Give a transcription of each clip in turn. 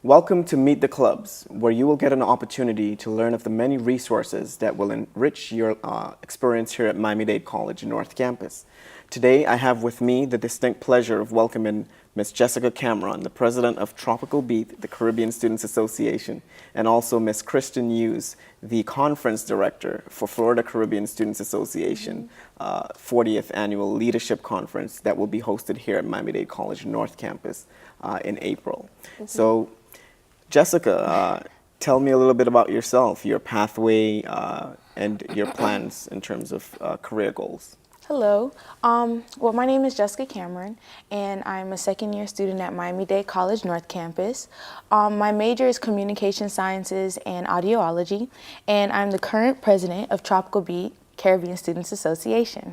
Welcome to Meet the Clubs, where you will get an opportunity to learn of the many resources that will enrich your experience here at Miami-Dade College North Campus. Today, I have with me the distinct pleasure of welcoming Ms. Jessica Cameron, the president of Tropical Beat, the Caribbean Students Association, and also Ms. Kristen Hughes, the conference director for Florida Caribbean Students Association 40th Annual Leadership Conference that will be hosted here at Miami-Dade College North Campus in April. So, Jessica, tell me a little bit about yourself, your pathway, and your plans in terms of career goals. Hello. Well, my name is Jessica Cameron, and I'm a second-year student at Miami-Dade College North Campus. My major is Communication Sciences and Audiology, and I'm the current president of Tropical Beat Caribbean Students Association.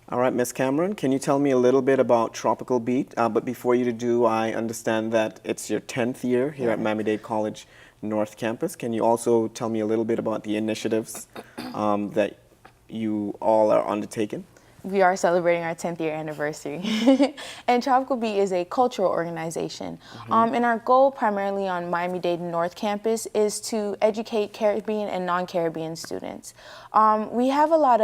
All right, Ms. Cameron, can you tell me a little bit about Tropical Beat? But before you do, I understand that it's your 10th year here at Miami-Dade College North Campus. Can you also tell me a little bit about the initiatives that you all are undertaking? We are celebrating our 10th year anniversary. And Tropical Beat is a cultural organization. And our goal primarily on Miami-Dade North Campus is to educate Caribbean and non-Caribbean students. We do a lot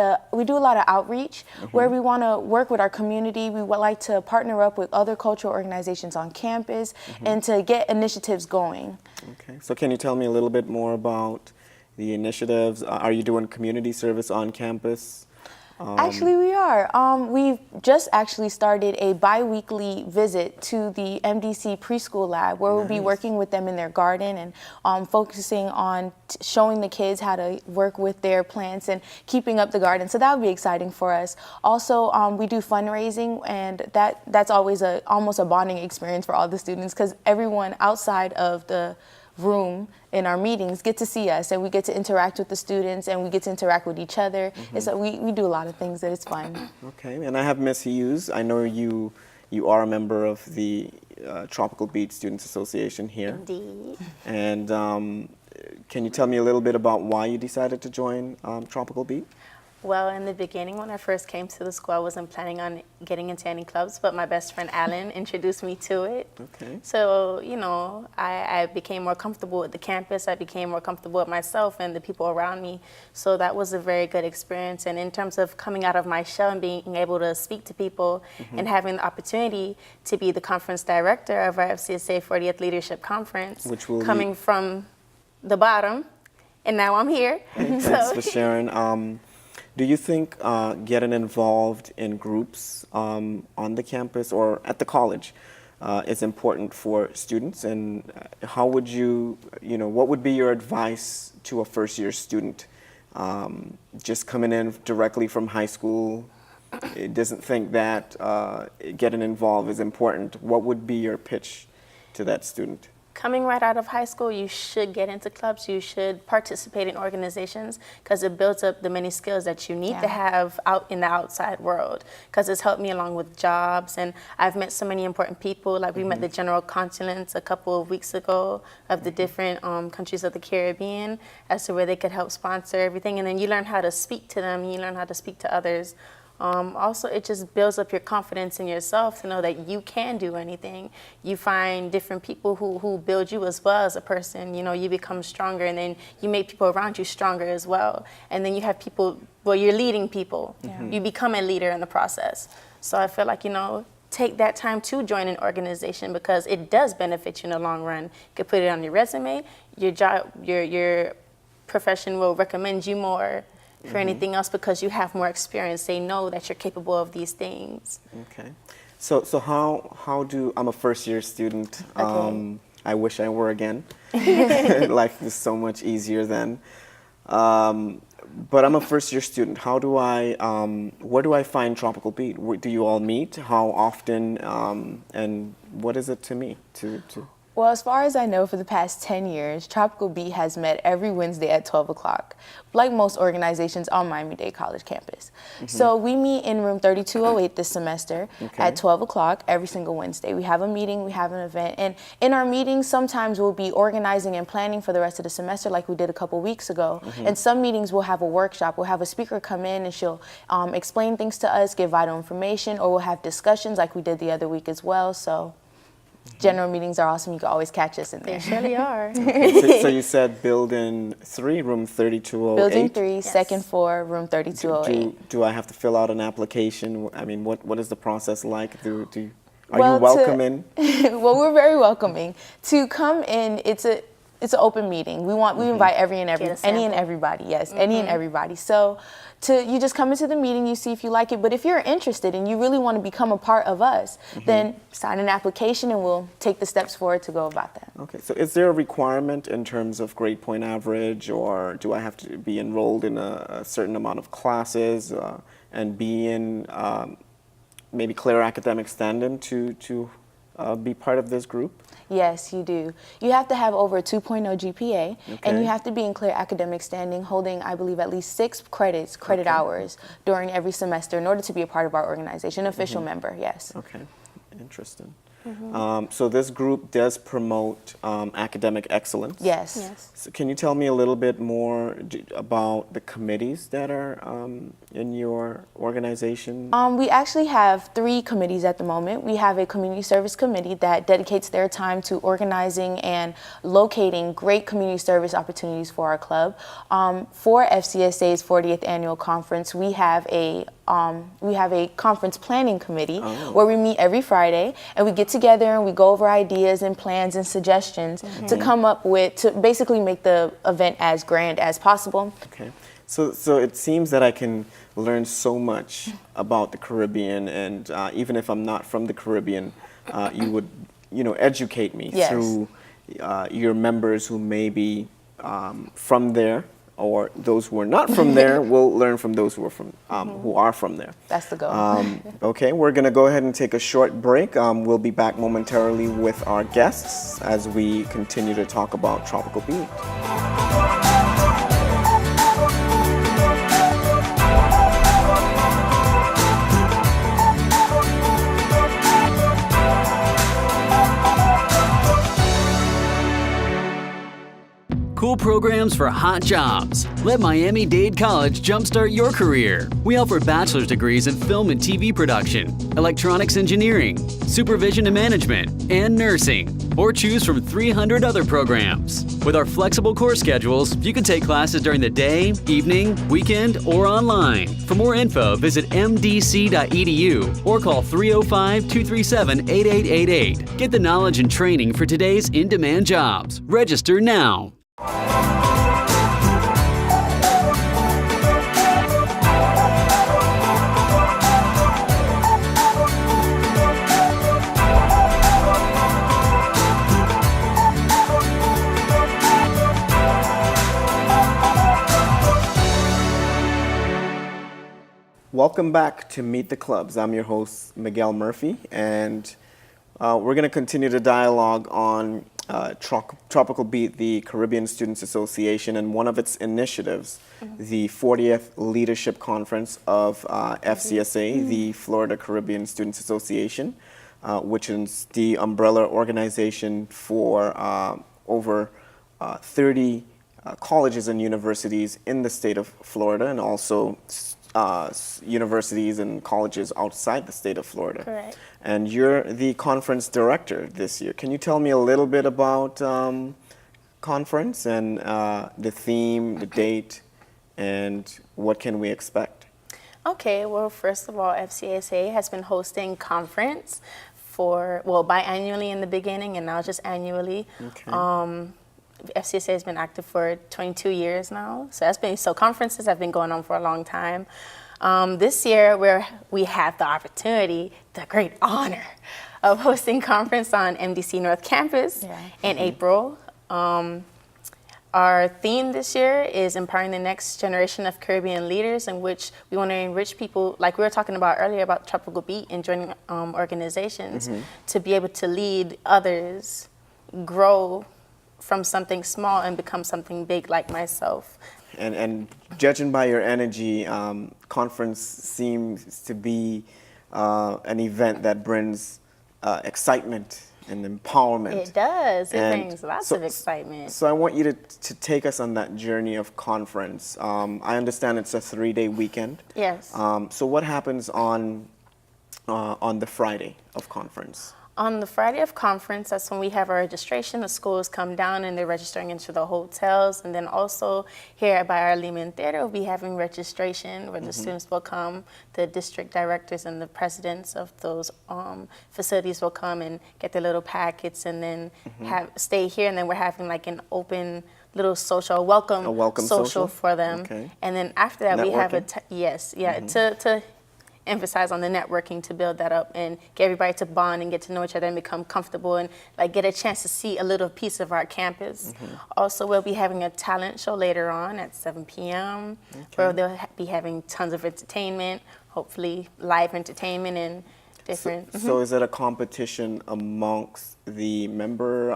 of outreach where we want to work with our community. We would like to partner up with other cultural organizations on campus and to get initiatives going. Okay, so can you tell me a little bit more about the initiatives? Are you doing community service on campus? Actually, we are. We've just actually started a bi-weekly visit to the MDC preschool lab where we'll be working with them in their garden and focusing on showing the kids how to work with their plants and keeping up the garden. So that would be exciting for us. Also, we do fundraising, and that's always almost a bonding experience for all the students because everyone outside of the room in our meetings get to see us, and we get to interact with the students, and we get to interact with each other. And so we do a lot of things that it's fun. Okay, and I have Ms. Hughes. I know you are a member of the Tropical Beat Students Association here. Indeed. And can you tell me a little bit about why you decided to join Tropical Beat? Well, in the beginning, when I first came to the school, I wasn't planning on getting into any clubs, but my best friend Alan introduced me to it. Okay. So, you know, I became more comfortable with the campus. I became more comfortable with myself and the people around me. So that was a very good experience. And in terms of coming out of my shell and being able to speak to people and having the opportunity to be the conference director of our FCSA 40th Leadership Conference, which will coming from the bottom, and now I'm here. Thanks for sharing. Do you think getting involved in groups on the campus or at the college is important for students? And how would what would be your advice to a first-year student just coming in directly from high school? It doesn't think that getting involved is important. What would be your pitch to that student? Coming right out of high school, you should get into clubs. You should participate in organizations because it builds up the many skills that you need to have out in the outside world. Because it's helped me along with jobs, and I've met so many important people. Like we met the general consulants a couple of weeks ago of the different countries of the Caribbean as to where they could help sponsor everything. And then you learn how to speak to them. You learn how to speak to others. Also, it just builds up your confidence in yourself to know that you can do anything. You find different people who build you as well as a person. You know, you become stronger, and then you make people around you stronger as well. And then you have people, well, you're leading people. You become a leader in the process. So I feel like, take that time to join an organization because it does benefit you in the long run. You could put it on your resume. Your job, your profession will recommend you more for anything else because you have more experience. They know that you're capable of these things. Okay. So I'm a first-year student. I wish I were again. Life is so much easier then. But I'm a first-year student. Where do I find Tropical Beat? Do you all meet? How often? And what is it to me to Well, as far as I know, for the past 10 years, Tropical Beat has met every Wednesday at 12 o'clock, like most organizations on Miami-Dade College campus. So we meet in room 3208 this semester at 12 o'clock every single Wednesday. We have a meeting, we have an event, and in our meetings, sometimes we'll be organizing and planning for the rest of the semester like we did a couple weeks ago. And some meetings we'll have a workshop. We'll have a speaker come in and she'll explain things to us, give vital information, or we'll have discussions like we did the other week as well. So. General meetings are awesome. You can always catch us in They there. surely are. So you said building 3, room 3208. Building 3, Yes. second floor, room 3208. Do I have to fill out an application? I mean, what is the process like? Are Well, you welcoming? Well, we're very welcoming. To come in, it's an open meeting. We invite any and sample. everybody. Yes, any and everybody. So you just come into the meeting, you see if you like it. But if you're interested and you really want to become a part of us, then sign an application and we'll take the steps forward to go about that. Okay, so is there a requirement in terms of grade point average, or do I have to be enrolled in a certain amount of classes and be in maybe clear academic standing to be part of this group? Yes, you do. You have to have over a 2.0 GPA, and Okay. you have to be in clear academic standing, holding, I believe, at least 6 credit hours during every semester in order to be a part of our organization, official member, yes. Okay, interesting. So this group does promote academic excellence. Yes. Yes. So can you tell me a little bit more about the committees that are in your organization? We actually have 3 committees at the moment. We have a community service committee that dedicates their time to organizing and locating great community service opportunities for our club. For FCSA's 40th annual conference, we have a conference planning committee where we meet every Friday and we get together and we go over ideas and plans and suggestions to come up with, to basically make the event as grand as possible. Okay, so it seems that I can learn so much about the Caribbean, and even if I'm not from the Caribbean, you would, educate me Yes. through your members who may be from there, or those who are not from there will learn from those who are from there. That's the goal. Okay, we're going to go ahead and take a short break. We'll be back momentarily with our guests as we continue to talk about Tropical Beat. Cool programs for hot jobs. Let Miami-Dade College jumpstart your career. We offer bachelor's degrees in film and TV production, electronics engineering, supervision and management, and nursing. Or choose from 300 other programs. With our flexible course schedules, you can take classes during the day, evening, weekend, or online. For more info, visit mdc.edu or call 305-237-8888. Get the knowledge and training for today's in-demand jobs. Register now. Welcome back to Meet the Clubs. I'm your host, Miguel Murphy, and we're going to continue the dialogue on Tropical Beat, the Caribbean Students Association, and one of its initiatives, the 40th Leadership Conference of FCSA, the Florida Caribbean Students Association, which is the umbrella organization for over 30 colleges and universities in the state of Florida, and also universities and colleges outside the state of Florida. Correct. And you're the conference director this year. Can you tell me a little bit about conference and the theme, the date, and what can we expect? Okay, well, first of all, FCSA has been hosting conference biannually in the beginning and now just annually. Okay. FCSA has been active for 22 years now, so conferences have been going on for a long time. This year, we have the opportunity, the great honor of hosting conference on MDC North Campus in April. Our theme this year is empowering the next generation of Caribbean leaders, in which we want to enrich people, like we were talking about earlier about Tropical Beat and joining organizations, to be able to lead others, grow from something small and become something big like myself. And judging by your energy, conference seems to be an event that brings excitement and empowerment. It does. It And brings lots so- of excitement. So I want you to take us on that journey of conference. I understand it's a 3-day weekend. Yes. So what happens on the Friday of conference? On the Friday of conference, that's when we have our registration. The schools come down and they're registering into the hotels. And then also here by our Lehman Theater, we'll be having registration where the students will come, the district directors and the presidents of those facilities will come and get their little packets and then stay here. And then we're having like an open little social, welcome social for them. Okay. And then after that, we have Networking? to emphasize on the networking to build that up and get everybody to bond and get to know each other and become comfortable and like get a chance to see a little piece of our campus. Also, we'll be having a talent show later on at 7 p.m. where they'll be having tons of entertainment, hopefully live entertainment and different. So is it a competition amongst the member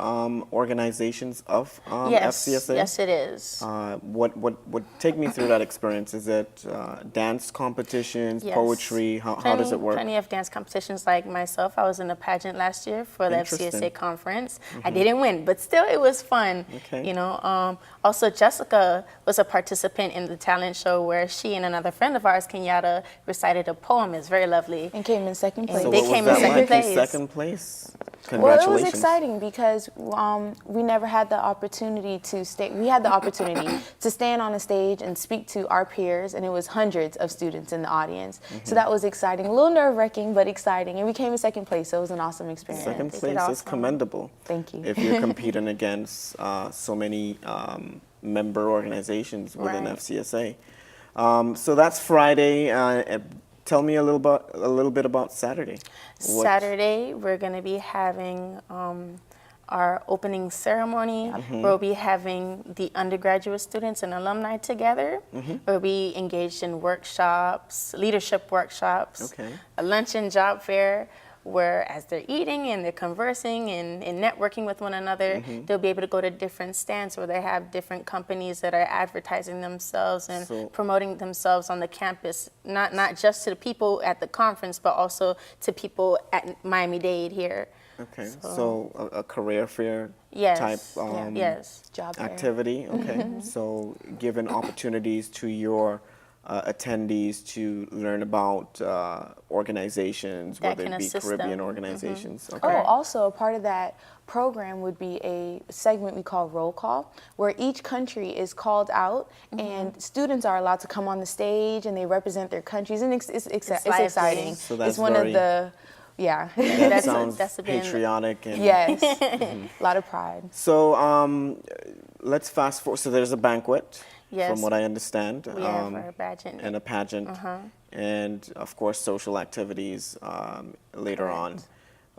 organizations of FCSA? Yes, it is. What take me through that experience? Is it dance competitions, Yes. poetry? How does it work? Plenty of dance competitions like myself. I was in a pageant last year for the Interesting. FCSA conference. I didn't win, but still it was fun. Okay. You know, also Jessica was a participant in the talent show where she and another friend of ours, Kenyatta, recited a poem. It's very lovely. And came in second place. So They what came was in that second like? place. Second place? Well, Congratulations. it was exciting because we never had the opportunity to stay. We had the opportunity to stand on a stage and speak to our peers, and it was hundreds of students in the audience. So that was exciting, a little nerve-wracking, but exciting. And we came in second place, so it was an awesome experience. Second They did place is awesome. commendable. Thank you. If you're competing against so many member organizations within Right. FCSA. So that's Friday. Tell me a little bit about Saturday. Saturday, we're going to be having our opening ceremony. We'll be having the undergraduate students and alumni together. We'll be engaged in workshops, leadership workshops, Okay. a lunch and job fair, where as they're eating and they're conversing and networking with one another, they'll be able to go to different stands where they have different companies that are advertising themselves and So- promoting themselves on the campus, not just to the people at the conference, but also to people at Miami-Dade here. Okay, so a career fair Yes. type Yes. Job fair. activity. Okay, so giving opportunities to your attendees to learn about organizations, That whether can it be assist Caribbean them. organizations. Oh, Okay. also a part of that program would be a segment we call Roll Call, where each country is called out and students are allowed to come on the stage and they represent their countries, and it's lively. exciting. So that's it's one very- of the, yeah. That That's a- sounds that's been- patriotic and Yes, a lot of pride. So let's fast forward. So there's a banquet, Yes. from what I understand, We have our pageant. and a pageant, and of course social activities later on.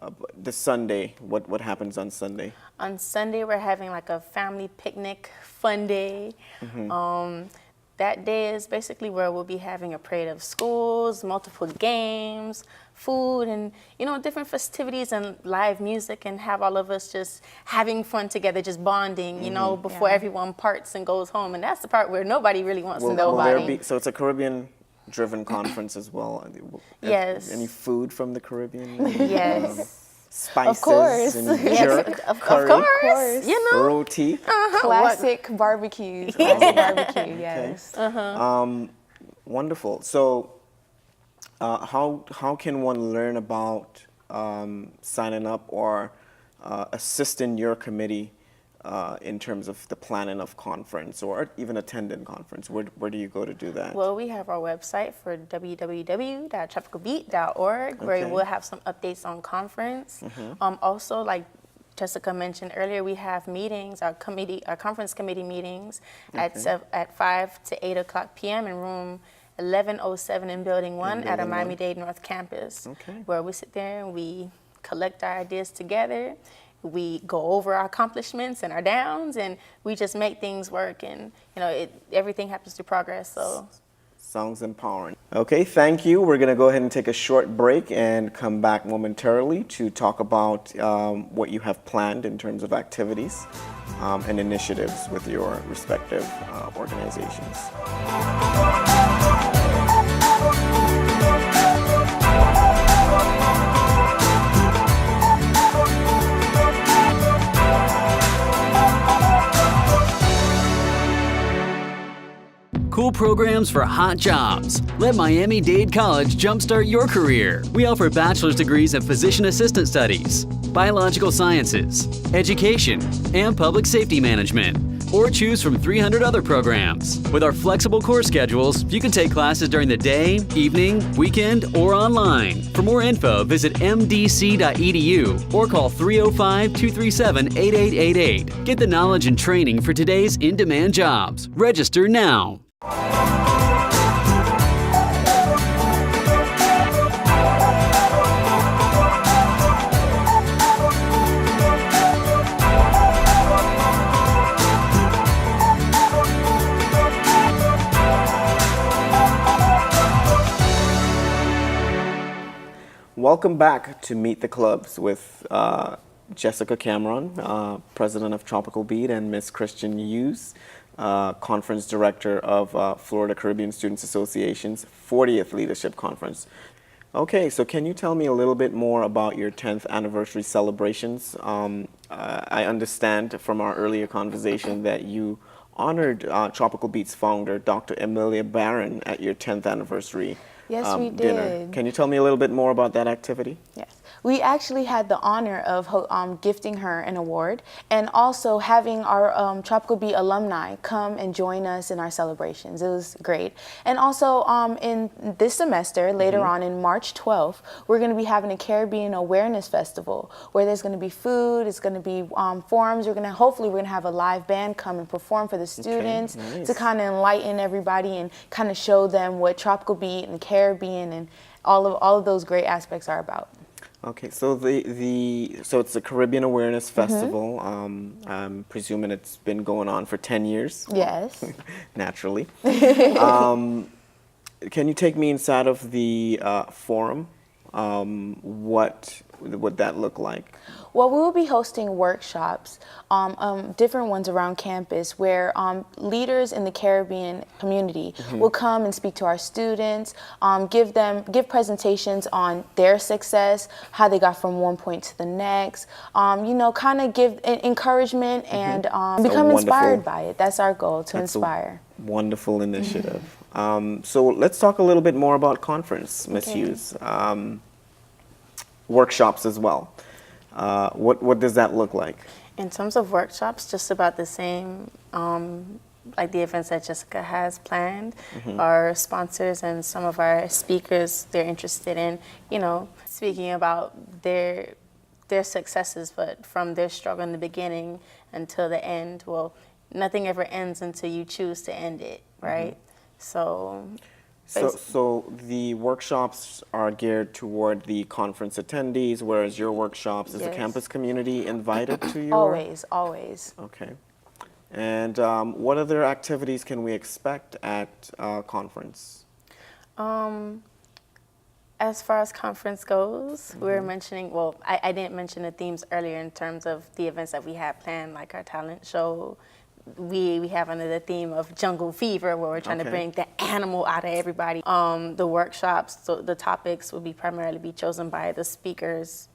But the Sunday, what happens on Sunday? On Sunday, we're having like a family picnic, fun day. That day is basically where we'll be having a parade of schools, multiple games, food, and different festivities and live music, and have all of us just having fun together, just bonding, before Yeah. everyone parts and goes home. And that's the part where nobody really wants to Will know there about. be, so it's a Caribbean-driven conference as well. Yes. Any food from the Caribbean? Yes. Spices course. and Yes, jerk, of curry, course. You know. roti. Classic barbecues. Classic barbecue, yes. Wonderful. So, how can one learn about signing up or assisting your committee in terms of the planning of conference or even attending conference? Where do you go to do that? Well, we have our website for www.tropicalbeat.org where Okay. we'll have some updates on conference. Also, like Jessica mentioned earlier, we have meetings, our conference committee meetings at 5 to 8 o'clock p.m. in room 1107 in Building 1 at our Building 1. Miami-Dade North Campus, Okay. where we sit there and we collect our ideas together. We go over our accomplishments and our downs, and we just make things work. And everything happens through progress. So. Sounds empowering. Okay, thank you. We're going to go ahead and take a short break and come back momentarily to talk about what you have planned in terms of activities and initiatives with your respective organizations. Cool programs for hot jobs. Let Miami-Dade College jumpstart your career. We offer bachelor's degrees in physician assistant studies, biological sciences, education, and public safety management. Or choose from 300 other programs. With our flexible course schedules, you can take classes during the day, evening, weekend, or online. For more info, visit mdc.edu or call 305-237-8888. Get the knowledge and training for today's in-demand jobs. Register now. Welcome back to Meet the Clubs with Jessica Cameron, President of Tropical Beat, and Miss Christian Hughes, Conference Director of Florida Caribbean Students Association's 40th Leadership Conference. Okay, so can you tell me a little bit more about your 10th anniversary celebrations? I understand from our earlier conversation that you honored Tropical Beat's founder, Dr. Emilia Barron, at your 10th anniversary Yes, we dinner. did. Can you tell me a little bit more about that activity? Yes. We actually had the honor of gifting her an award and also having our Tropical Beat alumni come and join us in our celebrations. It was great. And also in this semester, later on in March 12th, we're going to be having a Caribbean Awareness Festival where there's going to be food, it's going to be forums. Hopefully we're going to have a live band come and perform for the students nice. to kind of enlighten everybody and kind of show them what Tropical Beat and Caribbean and all of those great aspects are about. Okay, so so it's a Caribbean Awareness Festival. I'm presuming it's been going on for 10 years. Yes. Naturally. Can you take me inside of the forum? What would that look like? Well, we will be hosting workshops, different ones around campus, where leaders in the Caribbean community will come and speak to our students, give presentations on their success, how they got from one point to the next, kind of give encouragement and become inspired by it. That's our goal, to inspire. Wonderful initiative. So let's talk a little bit more about conference, Ms. Hughes. Workshops as well. What does that look like? In terms of workshops, just about the same, like the events that Jessica has planned. Our sponsors and some of our speakers, they're interested in, speaking about their successes, but from their struggle in the beginning until the end. Well, nothing ever ends until you choose to end it, right? So the workshops are geared toward the conference attendees, whereas your workshops is the campus community invited to your... Always. Okay. And what other activities can we expect at conference? As far as conference goes, we were mentioning, well, I didn't mention the themes earlier in terms of the events that we had planned, like our talent show. We have under the theme of Jungle Fever, where we're trying to bring the animal out of everybody. The workshops, so the topics will primarily be chosen by the speakers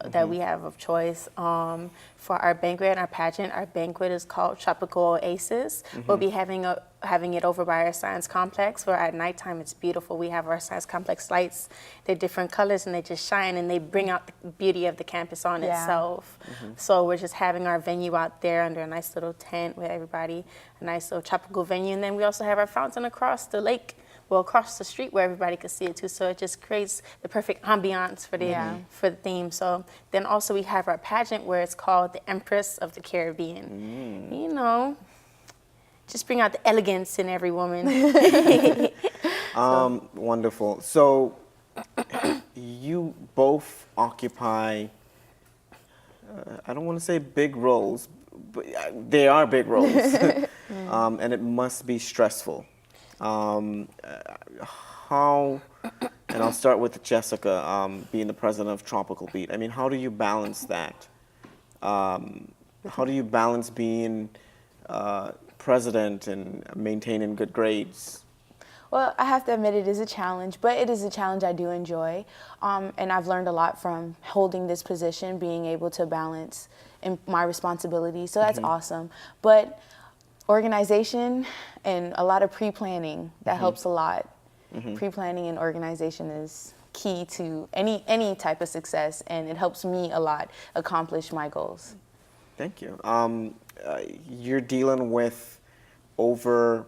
that we have of choice. For our banquet and our pageant, our banquet is called Tropical Oasis. We'll be having it over by our science complex, where at nighttime it's beautiful. We have our science complex lights. They're different colors and they just shine and they bring out the beauty of the campus on itself. So we're just having our venue out there under a nice little tent with everybody, a nice little tropical venue. And then we also have our fountain across the lake, well, across the street where everybody could see it too. So it just creates the perfect ambiance for the theme. So then also we have our pageant where it's called the Empress of the Caribbean. Just bring out the elegance in every woman. Wonderful. So you both occupy, I don't want to say big roles, but they are big roles. And it must be stressful. How, and I'll start with Jessica, being the president of Tropical Beat. I mean, how do you balance that? How do you balance being president and maintaining good grades? Well, I have to admit it is a challenge, but it is a challenge I do enjoy. And I've learned a lot from holding this position, being able to balance my responsibilities. So that's awesome. But Organization and a lot of pre-planning. That helps a lot. Pre-planning and organization is key to any type of success, and it helps me a lot accomplish my goals. Thank you. You're dealing with over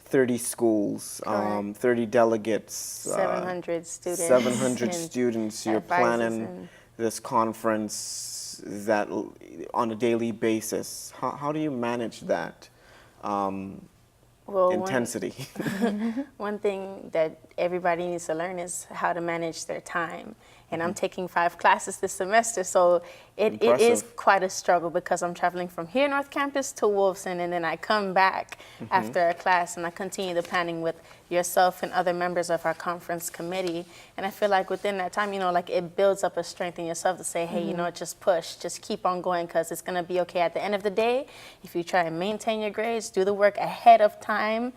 30 schools, Correct. 30 delegates, 700 students. 700 and students. You're advisors planning and- this conference on a daily basis. How do you manage that Well, intensity? One thing that everybody needs to learn is how to manage their time. And I'm taking 5 classes this semester, so it is Impressive. quite a struggle because I'm traveling from here, North Campus, to Wolfson, and then I come back after a class and I continue the planning with yourself and other members of our conference committee. And I feel like within that time, like it builds up a strength in yourself to say, hey, just push, just keep on going because it's going to be okay. At the end of the day, if you try and maintain your grades, do the work ahead of time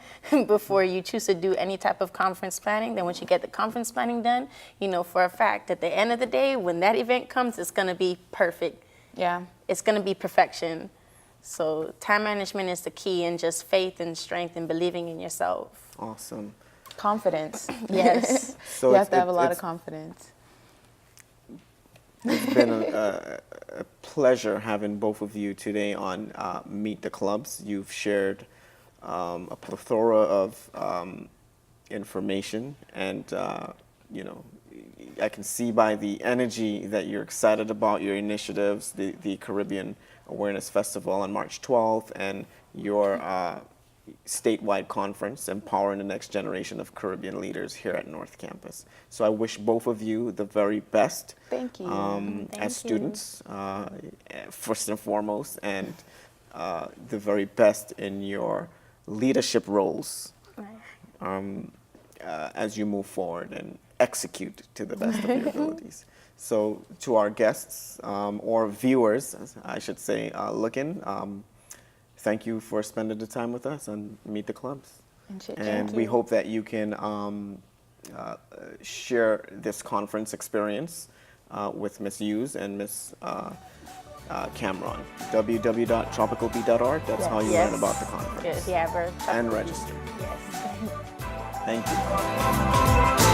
before you choose to do any type of conference planning, then once you get the conference planning done, you know for a fact at the end of the day, when that event comes, it's going to be perfect. Yeah. It's going to be perfection. So time management is the key, and just faith and strength and believing in yourself. Awesome. Confidence. Yes. So You have to have a lot of confidence. It's been a pleasure having both of you today on Meet the Clubs. You've shared a plethora of information, and I can see by the energy that you're excited about your initiatives, the Caribbean Awareness Festival on March 12th, and your statewide conference, Empowering the Next Generation of Caribbean Leaders here at North Campus. So I wish both of you the very best. Thank you. Thank As you. students, first and foremost, and the very best in your leadership roles as you move forward and execute to the best of your abilities. So to our guests or viewers, as I should say, looking, thank you for spending the time with us and Meet the Clubs. And we hope that you can share this conference experience with Ms. Hughes and Ms. Cameron. www.tropicalbeat.org. That's how you learn about the conference. Yeah, And register. Yes. Thank you.